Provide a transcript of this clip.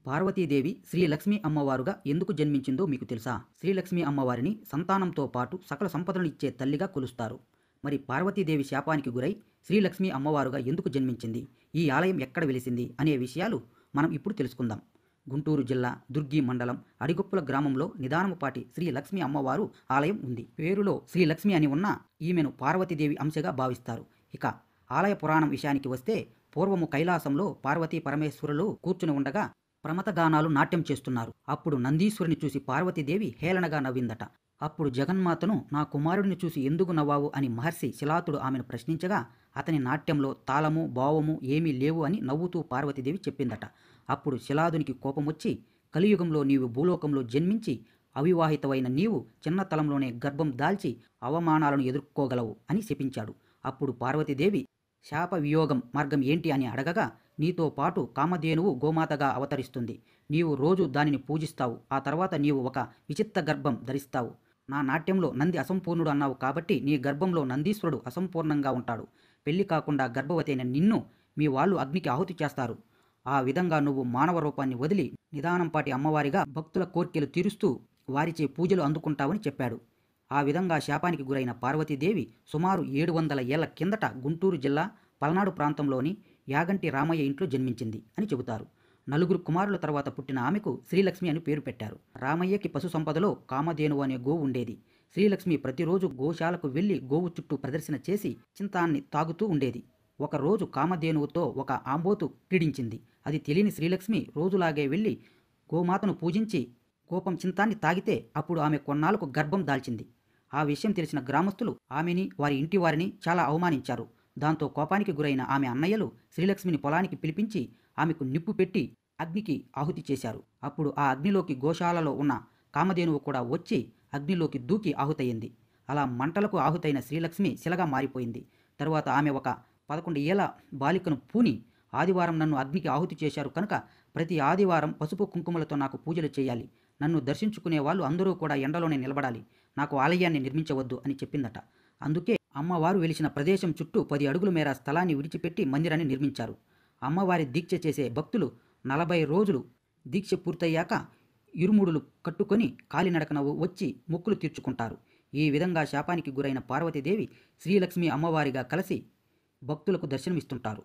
పార్వతీదేవి శ్రీలక్ష్మీ అమ్మవారుగా ఎందుకు జన్మించిందో మీకు తెలుసా? శ్రీలక్ష్మీ అమ్మవారిని సంతానంతో పాటు సకల సంపదలను ఇచ్చే తల్లిగా కొలుస్తారు. మరి పార్వతీదేవి శాపానికి గురై శ్రీలక్ష్మీ అమ్మవారుగా ఎందుకు జన్మించింది? ఈ ఆలయం ఎక్కడ వెలిసింది? అనే విషయాలు మనం ఇప్పుడు తెలుసుకుందాం. గుంటూరు జిల్లా దుర్గి మండలం అడిగొప్పుల గ్రామంలో నిదానముపాటి శ్రీ లక్ష్మీ అమ్మవారు ఆలయం ఉంది. పేరులో శ్రీలక్ష్మి అని ఉన్న ఈమెను పార్వతీదేవి అంశగా భావిస్తారు. ఇక ఆలయ పురాణం విషయానికి వస్తే పూర్వము కైలాసంలో పార్వతీ పరమేశ్వరులు కూర్చుని ఉండగా ప్రమథగానాలు నాట్యం చేస్తున్నారు. అప్పుడు నందీశ్వరుని చూసి పార్వతీదేవి హేళనగా నవ్విందట. అప్పుడు జగన్మాతను, నా కుమారుడిని చూసి ఎందుకు నవ్వావు అని మహర్షి శిలాతుడు ఆమెను ప్రశ్నించగా, అతని నాట్యంలో తాళము భావము ఏమీ లేవు అని నవ్వుతూ పార్వతీదేవి చెప్పిందట. అప్పుడు శిలాదునికి కోపమొచ్చి, కలియుగంలో నీవు భూలోకంలో జన్మించి అవివాహితవైన నీవు చిన్నతలంలోనే గర్భం దాల్చి అవమానాలను ఎదుర్కోగలవు అని శపించాడు. అప్పుడు పార్వతీదేవి శాప వియోగం మార్గం ఏంటి అని అడగగా, నీతో పాటు కామధేనువు గోమాతగా అవతరిస్తుంది. నీవు రోజు దానిని పూజిస్తావు. ఆ తర్వాత నీవు ఒక విచిత్ర గర్భం ధరిస్తావు. నా నాట్యంలో నంది అసంపూర్ణుడు అన్నావు కాబట్టి నీ గర్భంలో నందీశ్వరుడు అసంపూర్ణంగా ఉంటాడు. పెళ్లి కాకుండా గర్భవతి అయిన నిన్ను మీ వాళ్ళు అగ్నికి ఆహుతి చేస్తారు. ఆ విధంగా నువ్వు మానవ రూపాన్ని వదిలి నిదానంపాటి అమ్మవారిగా భక్తుల కోర్కెలు తీరుస్తూ వారిచే పూజలు అందుకుంటావని చెప్పాడు. ఆ విధంగా శాపానికి గురైన పార్వతీదేవి సుమారు 700 ఏళ్ల కిందట గుంటూరు జిల్లా పల్నాడు ప్రాంతంలోని యాగంటి రామయ్య ఇంట్లో జన్మించింది అని చెబుతారు. 4 కుమారుల తర్వాత పుట్టిన ఆమెకు శ్రీలక్ష్మి అని పేరు పెట్టారు. రామయ్యకి పశు సంపదలో కామధేనువు అనే గోవు ఉండేది. శ్రీలక్ష్మి ప్రతిరోజు గోశాలకు వెళ్లి గోవు చుట్టూ ప్రదర్శన చేసి చింతాన్ని తాగుతూ ఉండేది. ఒకరోజు కామధేనువుతో ఒక ఆంబోతు క్రీడించింది. అది తెలియని శ్రీలక్ష్మి రోజులాగే వెళ్లి గోమాతను పూజించి కోపం చింతాన్ని తాగితే అప్పుడు ఆమె కొన్నాళ్లకు గర్భం దాల్చింది. ఆ విషయం తెలిసిన గ్రామస్తులు ఆమెని, వారి ఇంటి వారిని చాలా అవమానించారు. దాంతో కోపానికి గురైన ఆమె అన్నయ్యలు శ్రీలక్ష్మిని పొలానికి పిలిపించి ఆమెకు నిప్పు పెట్టి అగ్నికి ఆహుతి చేశారు. అప్పుడు ఆ అగ్నిలోకి గోశాలలో ఉన్న కామధేనువు కూడా వచ్చి అగ్నిలోకి దూకి ఆహుతయింది. అలా మంటలకు ఆహుతైన శ్రీలక్ష్మి శిలగా మారిపోయింది. తరువాత ఆమె ఒక 11 ఏళ్ల బాలికను పూని, ఆదివారం నన్ను అగ్నికి ఆహుతి చేశారు కనుక ప్రతి ఆదివారం పసుపు కుంకుమలతో నాకు పూజలు చేయాలి. నన్ను దర్శించుకునే వాళ్ళు అందరూ కూడా ఎండలోనే నిలబడాలి. నాకు ఆలయాన్ని నిర్మించవద్దు అని చెప్పిందట. అందుకే అమ్మవారు వెలిసిన ప్రదేశం చుట్టూ 10 అడుగుల మేర స్థలాన్ని విడిచిపెట్టి మందిరాన్ని నిర్మించారు. అమ్మవారి దీక్ష చేసే భక్తులు 40 రోజులు దీక్ష పూర్తయ్యాక ఇరుముడులు కట్టుకొని కాలినడకన వచ్చి మొక్కులు తీర్చుకుంటారు. ఈ విధంగా శాపానికి గురైన పార్వతీదేవి శ్రీలక్ష్మి అమ్మవారిగా కలిసి భక్తులకు దర్శనమిస్తుంటారు.